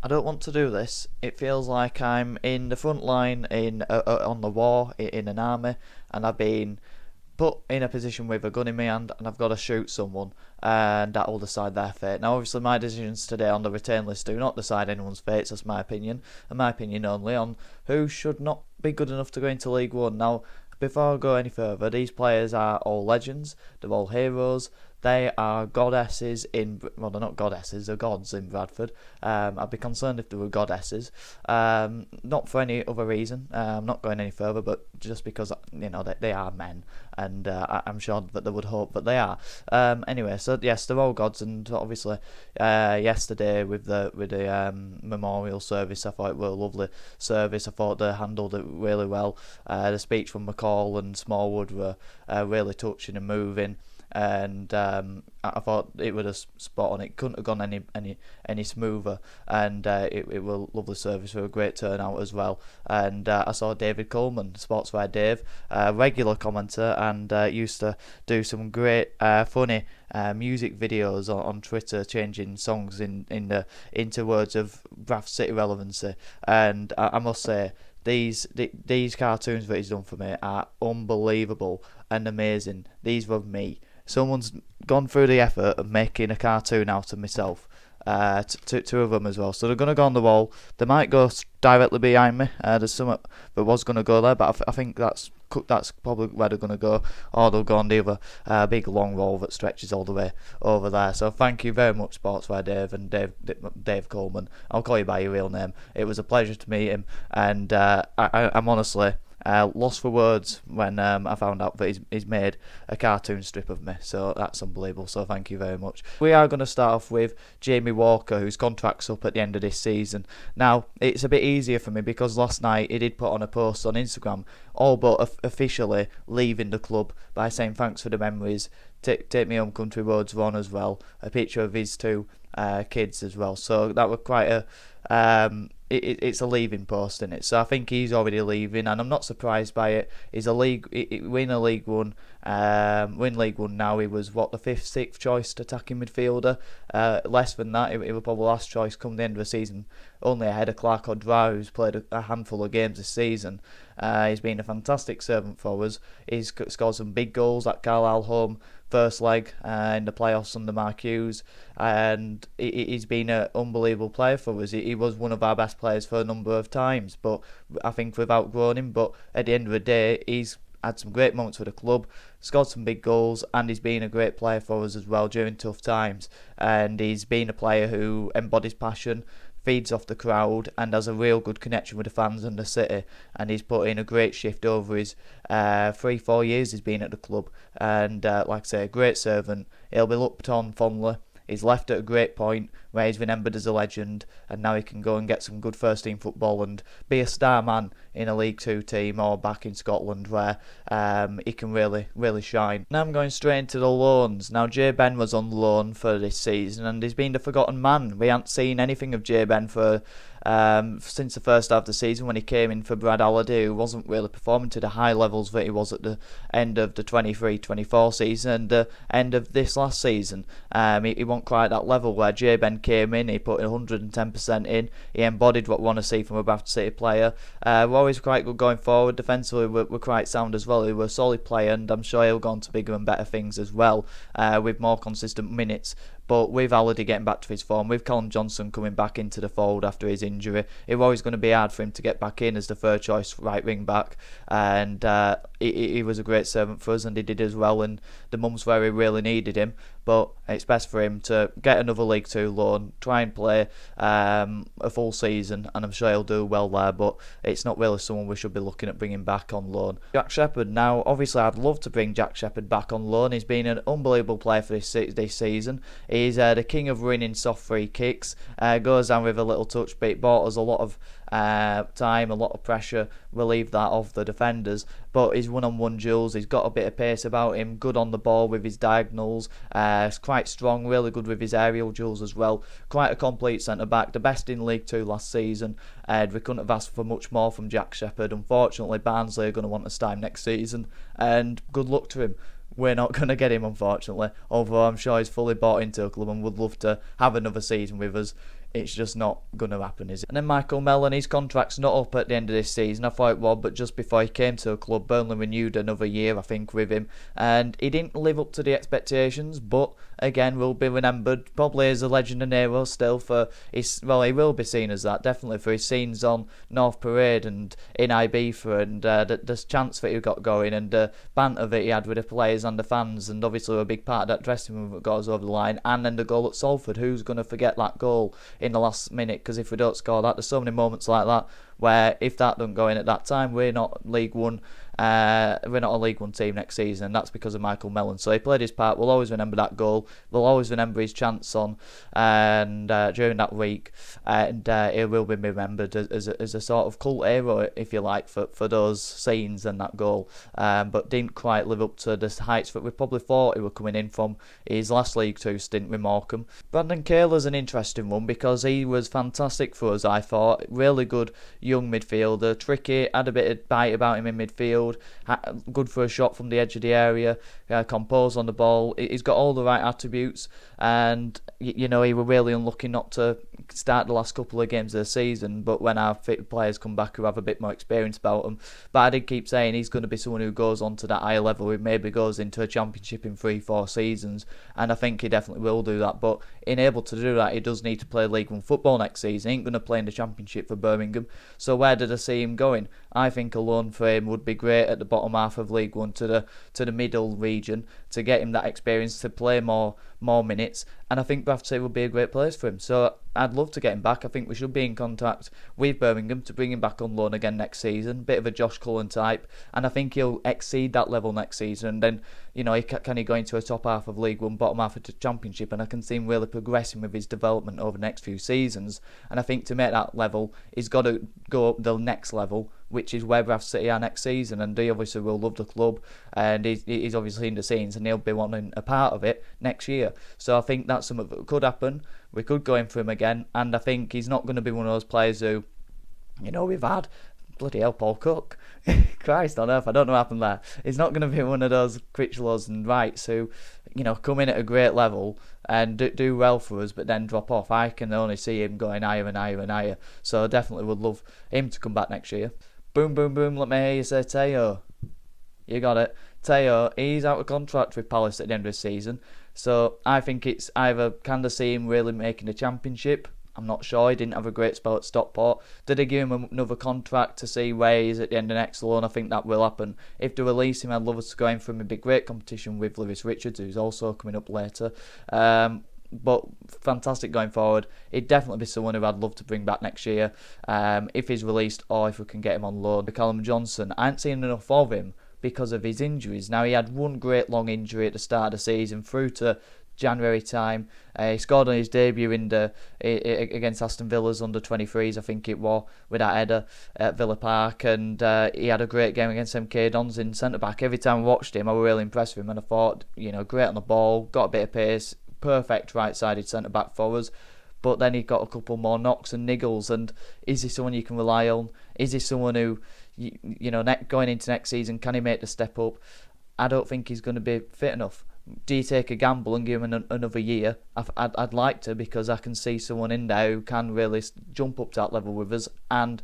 I don't want to do this. It feels like I'm in the front line on the war in an army, and I've been put in a position with a gun in my hand and I've got to shoot someone, and that will decide their fate. Now obviously my decisions today on the return list do not decide anyone's fates. That's my opinion, and my opinion only, on who should not be good enough to go into League One. Now before I go any further, these players are all legends, they're all heroes. They are goddesses well, they're not goddesses, they're gods in Bradford. I'd be concerned if they were goddesses. Not for any other reason. I'm not going any further, but just because, they are men, and I'm sure that they would hope that they are. Anyway, so yes, they're all gods, and obviously, yesterday with the memorial service, I thought it was a lovely service. I thought they handled it really well. The speech from McCall and Smallwood were really touching and moving. And I thought it was a spot on. It couldn't have gone any smoother, and it was a lovely service for a great turnout as well. And I saw David Coleman, Sportsfire Dave, regular commenter, and used to do some great funny music videos on Twitter, changing songs into words of Bradford City relevancy. And I must say, these cartoons that he's done for me are unbelievable and amazing. These were me. Someone's gone through the effort of making a cartoon out of myself. Two of them as well. So they're going to go on the wall. They might go directly behind me. There's some that was going to go there, but I think that's probably where they're going to go. Or they'll go on the other big long wall that stretches all the way over there. So thank you very much, Sportsfire Dave and Dave Coleman. I'll call you by your real name. It was a pleasure to meet him, and I'm honestly lost for words when I found out that he's made a cartoon strip of me. So that's unbelievable, so thank you very much. We are going to start off with Jamie Walker, whose contract's up at the end of this season. Now it's a bit easier for me because last night he did put on a post on Instagram, all but officially leaving the club by saying thanks for the memories, take me home country roads Ron as well, a picture of his two kids as well. So that was quite a it's a leaving post, isn't it? So I think he's already leaving, and I'm not surprised by it. He's win League One now. He was the 5th, 6th choice attacking midfielder. Less than that, he was probably last choice come the end of the season, only ahead of Clark O'Dwyer, who's played a handful of games this season. He's been a fantastic servant for us. He's scored some big goals at Carlisle home first leg in the playoffs under Mark Hughes, and he's been an unbelievable player for us. He was one of our best players for a number of times, but I think we've outgrown him. But at the end of the day, he's had some great moments for the club, scored some big goals, and he's been a great player for us as well during tough times. And he's been a player who embodies passion, feeds off the crowd, and has a real good connection with the fans and the city. And he's put in a great shift over his 3-4 years he's been at the club. And like I say, a great servant. He'll be looked on fondly. He's left at a great point where he's remembered as a legend, and now he can go and get some good first team football and be a star man in a League 2 team or back in Scotland where he can really shine. Now I'm going straight into the loans. Now Jay Ben was on loan for this season, and he's been the forgotten man. We haven't seen anything of Jay Ben for since the first half of the season when he came in for Brad Halliday, who wasn't really performing to the high levels that he was at the end of the 23-24 season and the end of this last season. He wasn't quite at that level where Jay Ben came in. He put 110% in. He embodied what we want to see from a Bradford City player. We're always quite good going forward. Defensively, we're quite sound as well. He was a solid player, and I'm sure he'll go on to bigger and better things as well, with more consistent minutes. But with Halliday getting back to his form, with Colin Johnson coming back into the fold after his injury, it was always going to be hard for him to get back in as the third choice right wing back. And he was a great servant for us, and he did as well in the months where we really needed him. But it's best for him to get another League 2 loan, try and play a full season, and I'm sure he'll do well there. But it's not really someone we should be looking at bringing back on loan. Jack Shepherd, now obviously I'd love to bring Jack Shepherd back on loan. He's been an unbelievable player for this season. He's the king of winning soft free kicks. Goes down with a little touch, but it bought us a lot of time, a lot of pressure, relieve that off the defenders. But his one-on-one duels, he's got a bit of pace about him, good on the ball with his diagonals, quite strong, really good with his aerial duels as well. Quite a complete centre-back, the best in League 2 last season, and we couldn't have asked for much more from Jack Shepherd. Unfortunately, Barnsley are going to want us time next season, and good luck to him. We're not going to get him, unfortunately, although I'm sure he's fully bought into a club and would love to have another season with us. it's just not going to happen, is it? And then Michael Mellon, his contract's not up at the end of this season. I thought it was, but just before he came to the club, Burnley renewed another year, I think, with him. And he didn't live up to the expectations, but again, will be remembered probably as a legend and hero still for his, well, he will be seen as that, definitely, for his scenes on North Parade and in Ibiza, and the chants that he got going, and the banter that he had with the players and the fans, and obviously a big part of that dressing room that got us over the line. And then the goal at Salford, who's going to forget that goal in the last minute? Because if we don't score that, there's so many moments like that where if that doesn't go in at that time, we're not League One. We're not a League One team next season, and that's because of Michael Mellon. So he played his part. We'll always remember that goal. We'll always remember his chance on and during that week, and he will be remembered as a sort of cult hero, if you like, for those scenes and that goal. But didn't quite live up to the heights that we probably thought he were coming in from his last League Two stint with Morecambe. Brandon Kayla's an interesting one because he was fantastic for us, I thought. Really good young midfielder, tricky, had a bit of bite about him in midfield, good for a shot from the edge of the area, composed on the ball. He's got all the right attributes, and he were really unlucky not to start the last couple of games of the season, but when our fit players come back who have a bit more experience about them. But I did keep saying he's going to be someone who goes on to that higher level, who maybe goes into a championship in 3-4 seasons, and I think he definitely will do that. But in able to do that, he does need to play League One football next season. He ain't going to play in the championship for Birmingham. So where did I see him going? I think a loan for him would be great at the bottom half of League One to the middle region, to get him that experience, to play more minutes, and I think Bradford would be a great place for him. So I'd love to get him back. I think we should be in contact with Birmingham to bring him back on loan again next season. Bit of a Josh Cullen type, and I think he'll exceed that level next season. And then, can he go into a top half of League One, bottom half of the Championship? And I can see him really progressing with his development over the next few seasons. And I think to make that level, he's got to go up the next level, which is where Bradford City are next season. And he obviously will love the club, and he's obviously in the scenes, and he'll be wanting a part of it next year. So I think that's something that could happen. We could go in for him again, and I think he's not going to be one of those players who, we've had. Bloody hell, Paul Cook. Christ on earth, I don't know what happened there. He's not going to be one of those Critchlows and Wrights who, come in at a great level and do well for us, but then drop off. I can only see him going higher and higher and higher. So I definitely would love him to come back next year. Boom, boom, boom, let me hear you say Teo. You got it. Teo, he's out of contract with Palace at the end of the season. So I think it's either kind of see him really making the Championship. I'm not sure. He didn't have a great spell at Stockport. Did they give him another contract to see where he is at the end of next loan? I think that will happen. If they release him, I'd love us to go in for him. It'd be great competition with Lewis Richards, who's also coming up later. But fantastic going forward. He'd definitely be someone who I'd love to bring back next year, if he's released or if we can get him on loan. Callum Johnson, I ain't seen enough of him because of his injuries. Now, he had one great long injury at the start of the season through to January time. He scored on his debut against Aston Villa's under-23s, I think it was, with that header at Villa Park, and he had a great game against MK Dons in centre-back. Every time I watched him, I was really impressed with him, and I thought, great on the ball, got a bit of pace, perfect right-sided centre-back for us. But then he got a couple more knocks and niggles, and is he someone you can rely on? Is he someone who, going into next season, can he make the step up? I don't think he's going to be fit enough. Do you take a gamble and give him another year? I'd like to, because I can see someone in there who can really jump up to that level with us, and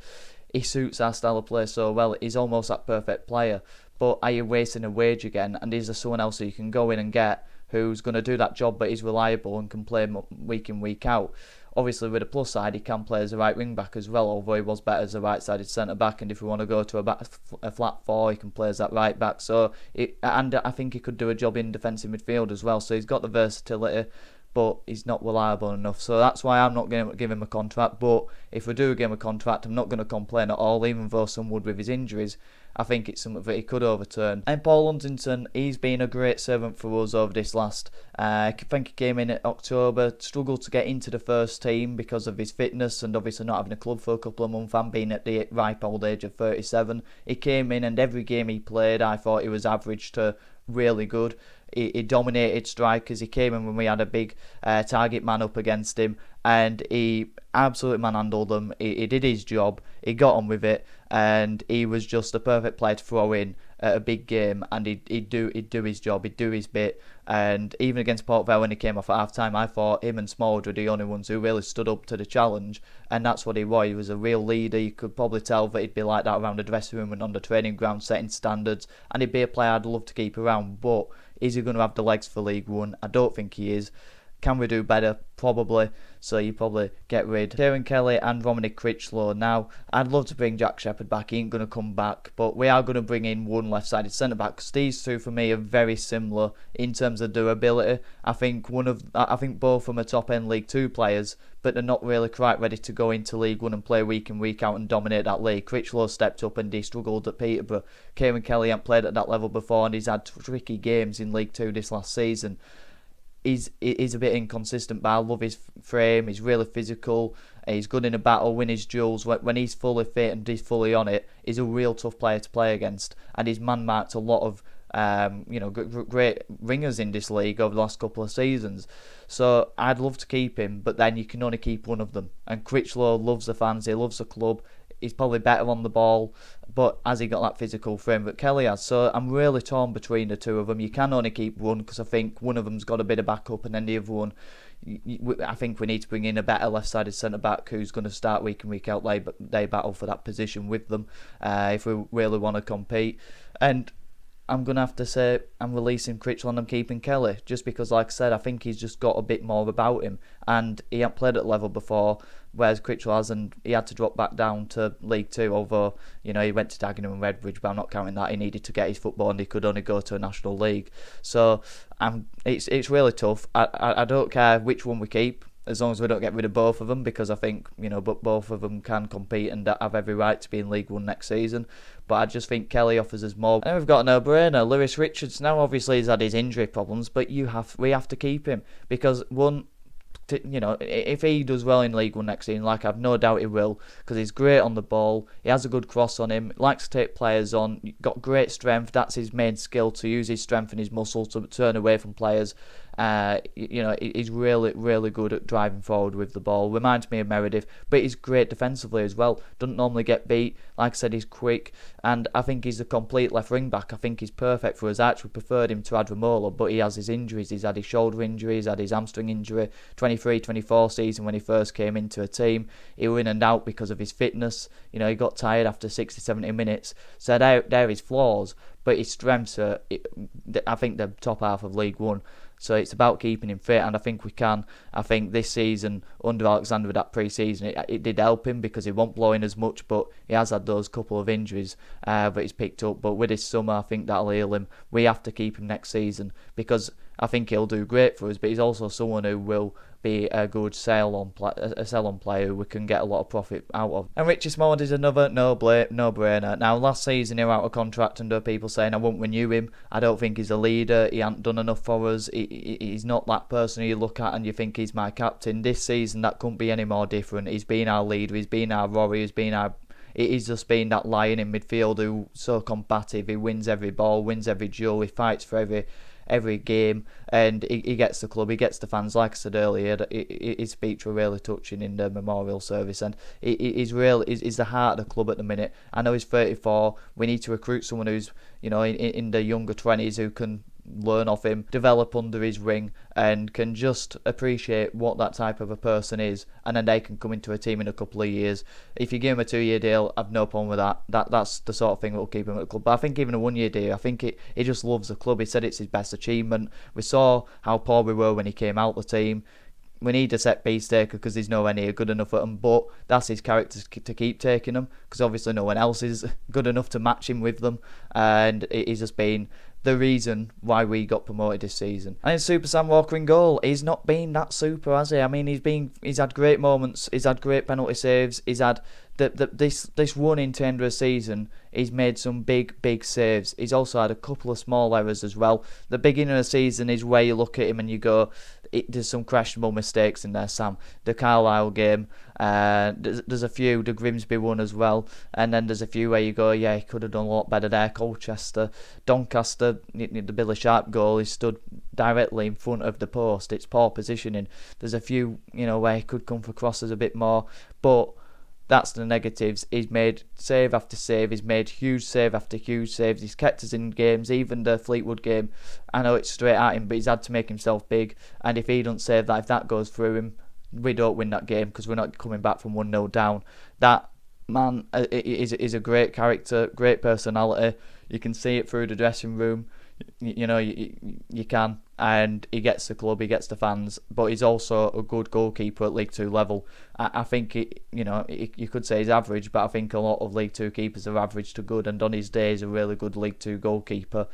he suits our style of play so well. He's almost that perfect player. But are you wasting a wage again? And is there someone else who you can go in and get who's going to do that job but is reliable and can play week in, week out? Obviously, with a plus side, he can play as a right wing back as well, although he was better as a right-sided centre-back, and if we want to go to a flat four, he can play as that right-back. And I think he could do a job in defensive midfield as well, so he's got the versatility, but he's not reliable enough. So that's why I'm not going to give him a contract. But if we do give him a contract, I'm not going to complain at all, even though some would with his injuries. I think it's something that he could overturn. And Paul Huntington, he's been a great servant for us over this last. I think he came in October, struggled to get into the first team because of his fitness and obviously not having a club for a couple of months and being at the ripe old age of 37. He came in, and every game he played, I thought he was average to really good. He dominated strikers. He came in when we had a big target man up against him, and he absolutely manhandled them. He did his job. He got on with it, and he was just the perfect player to throw in at a big game, and he'd do his job, he'd do his bit. And even against Port Vale, when he came off at half time, I thought him and Smallwood were the only ones who really stood up to the challenge, and that's what he was. He was a real leader. You could probably tell that he'd be like that around the dressing room and on the training ground, setting standards, and he'd be a player I'd love to keep around. But is he going to have the legs for League One? I don't think he is. Can we do better? Probably. So you probably get rid of Kieran Kelly and Romanic Critchlow. Now, I'd love to bring Jack Shepherd back. He ain't going to come back. But we are going to bring in one left-sided centre-back, because these two, for me, are very similar in terms of durability. I think both of them are top-end League 2 players, but they're not really quite ready to go into League 1 and play week in, week out and dominate that league. Critchlow stepped up and he struggled at Peterborough. Kieran Kelly hadn't played at that level before, and he's had tricky games in League 2 this last season. He's a bit inconsistent, but I love his frame. He's really physical. He's good in a battle, win his duels. When he's fully fit and he's fully on it, he's a real tough player to play against. And he's man-marked a lot of great ringers in this league over the last couple of seasons. So I'd love to keep him, but then you can only keep one of them. And Critchlow loves the fans, he loves the club. He's probably better on the ball, but has he got that physical frame that Kelly has? So I'm really torn between the two of them. You can only keep one, because I think one of them's got a bit of backup, and then the other one, I think we need to bring in a better left-sided centre-back who's going to start week in, week out. They battle for that position with them if we really want to compete. And I'm going to have to say I'm releasing Critchlow and I'm keeping Kelly, just because, like I said, I think he's just got a bit more about him, and he hadn't played at level before, whereas Critchlow has, and he had to drop back down to League 2, although, he went to Dagenham and Redbridge, but I'm not counting that. He needed to get his football and he could only go to a National League. So it's really tough. I don't care which one we keep, as long as we don't get rid of both of them, because I think, but both of them can compete and have every right to be in League 1 next season. But I just think Kelly offers us more. And we've got a no-brainer, Lewis Richards. Now, obviously, he's had his injury problems, but we have to keep him, because if he does well in League 1 next season, like I've no doubt he will, because he's great on the ball, he has a good cross on him, likes to take players on, got great strength. That's his main skill, to use his strength and his muscle to turn away from players. He's really, really good at driving forward with the ball. Reminds me of Meredith, but he's great defensively as well. Doesn't normally get beat. Like I said, he's quick, and I think he's a complete left wing back. I think he's perfect for us. I actually preferred him to Adremola, but he has his injuries. He's had his shoulder injury, he's had his hamstring injury. 23-24 season, when he first came into a team, he was in and out because of his fitness. He got tired after 60-70 minutes. So there are his flaws, but his strengths are, I think, the top half of League 1. So it's about keeping him fit, and I think we can. I think this season, under Alexander, with that pre-season, it did help him, because he wasn't blowing as much, but he has had those couple of injuries that he's picked up. But with his summer, I think that'll heal him. We have to keep him next season, because I think he'll do great for us, but he's also someone who will be a good sell-on player who we can get a lot of profit out of. And Richie Smallwood is another no-brainer. Now, last season he was out of contract, and there are people saying I won't renew him. I don't think he's a leader. He hasn't done enough for us. He's not that person you look at and you think he's my captain. This season, that couldn't be any more different. He's been our leader. He's been our Rory. He's just been that lion in midfield who's so combative. He wins every ball, wins every duel. He fights for every game, and he gets the club, he gets the fans. Like I said earlier, his speech were really touching in the memorial service, and he's the heart of the club at the minute. I know he's 34. We need to recruit someone who's in the younger 20s who can learn off him, develop under his wing, and can just appreciate what that type of a person is, and then they can come into a team in a couple of years. If you give him a 2-year deal, I've no problem with that. That's the sort of thing that will keep him at the club. But I think even a 1-year deal, I think he just loves the club. He said it's his best achievement. We saw how poor we were when he came out the team. We need a set piece taker, because he's nowhere near good enough at them, but that's his character to keep taking them, because obviously no one else is good enough to match him with them, and he's just been the reason why we got promoted this season. And in Super Sam Walker in goal, he's not been that super, has he? I mean, he's had great moments, he's had great penalty saves, he's had this run into the end of the season, he's made some big saves. He's also had a couple of small errors as well. The beginning of the season is where you look at him and you go, there's some questionable mistakes in there, Sam. The Carlisle game, there's a few, the Grimsby one as well, and then there's a few where you go, yeah, he could have done a lot better there. Colchester, Doncaster, the Billy Sharp goal, he stood directly in front of the post. It's poor positioning. There's a few, where he could come for crosses a bit more, but That's the negatives. He's made save after save. He's made huge save after huge saves. He's kept us in games. Even the Fleetwood game, I know it's straight at him, but he's had to make himself big. And if he doesn't save that, if that goes through him, we don't win that game because we're not coming back from 1-0 down. That man is a great character, great personality. You can see it through the dressing room. You can, and he gets the club, he gets the fans, but he's also a good goalkeeper at League 2 level. I think you could say he's average, but I think a lot of League 2 keepers are average to good, and on his day he's a really good League 2 goalkeeper,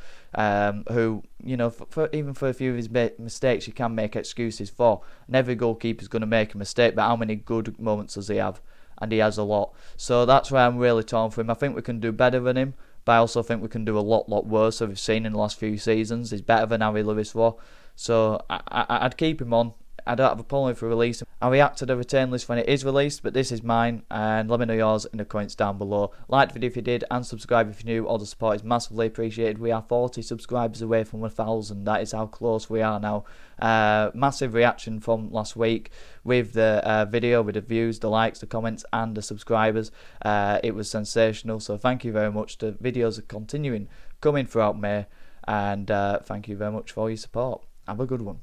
who, even for a few of his mistakes you can make excuses for, and every goalkeeper's going to make a mistake, but how many good moments does he have? And he has a lot. So that's why I'm really torn for him. I think we can do better than him, but I also think we can do a lot worse. As we've seen in the last few seasons, he's better than Harry Lewis was. So I'd keep him on. I don't have a problem if we release him. I'll react to the return list when it is released, but this is mine, and let me know yours in the comments down below. Like the video if you did, and subscribe if you're new. All the support is massively appreciated. We are 40 subscribers away from 1,000. That is how close we are now. Massive reaction from last week with the video, with the views, the likes, the comments, and the subscribers. It was sensational, so thank you very much. The videos are continuing coming throughout May, and thank you very much for your support. Have a good one.